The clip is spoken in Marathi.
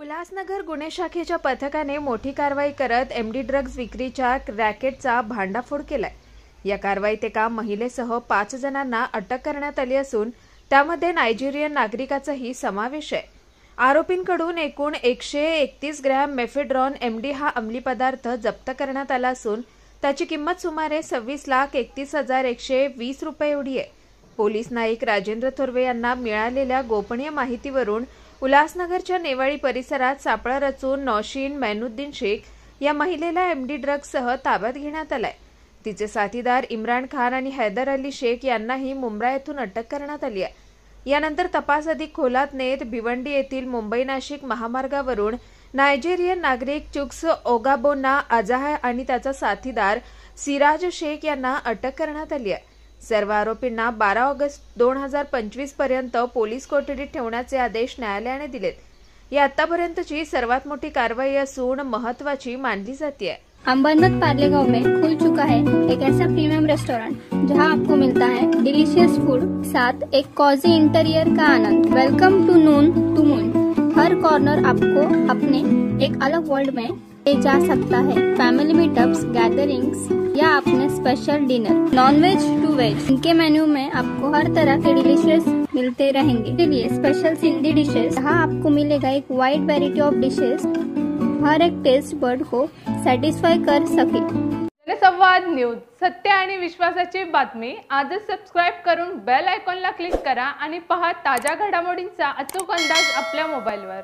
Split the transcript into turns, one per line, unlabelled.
उल्हासनगर गुन्हे शाखेच्या पथकाने मोठी कारवाई करत एमडी ड्रग्ज विक्रीच्या रॅकेटचा भांडाफोड केलाय। या कारवाईत एका महिलेसह 5 जणांना अटक करण्यात आली असून त्यामध्ये नायजेरियन नागरिकाचाही समावेश आहे। आरोपींकडून एकूण 131 ग्रॅम मेफेड्रॉन एमडी हा अंमली पदार्थ जप्त करण्यात आला असून त्याची किंमत सुमारे 26,3120 रुपये एवढी आहे। पोलीस नाईक राजेंद्र थोरवे यांना मिळालेल्या गोपनीय माहितीवरून उल्हासनगरच्या नेवाळी परिसरात सापळा रचून नौशीन मैनुद्दीन शेख या महिलेला एमडी ड्रग्जसह ताब्यात घेण्यात आलाय। तिचे साथीदार इम्रान खान आणि हैदर अली शेख यांनाही मुंब्रा येथून अटक करण्यात आली आहे। यानंतर तपास अधिक खोलात नेत भिवंडी येथील मुंबई नाशिक महामार्गावरून नायजेरियन नागरिक चुक्स ओगाबोना अजाह आणि त्याचा साथीदार सिराज शेख यांना अटक करण्यात आली आहे। सर्व आरोपींना 12 ऑगस्ट 2025 पर्यंत पोलीस कोठडीत ठेवण्याचे आदेश न्यायालयाने दिलेत। ही आतापर्यंतची सर्वात मोठी कारवाई असून महत्त्वाची मानली जाते।
अंबरनाथ पार्ले गांव में खुल चुका है एक ऐसा प्रीमियम रेस्टोरेंट जहां आपको मिलता है डिलीशियस फूड साथ एक कॉजी इंटीरियर का आनंद। Welcome to noon to moon. हर कॉर्नर आपको अपने एक अलग वर्ल्ड में ले जा सकता है। फैमिली मीटअप्स, गैदरिंग्स या अपने special dinner, non veg to veg, इनके मेन्यू में आपको हर तरह के डिलीशियस मिलते रहेंगे। इसलिए स्पेशल सिंधी डिशेस जहाँ आपको मिलेगा एक वाइड वैरायटी ऑफ डिशेस, हर एक टेस्ट बर्ड को सॅटिस्फाय कर सके।
जनसंवाद न्यूज, सत्य आणि विश्वासाची बातमी। आजच सबस्क्राइब करून बेल आयकॉनला क्लिक करा आणि पहा ताज्या घडामोडींचा अचूक अंदाज आपल्या मोबाईलवर।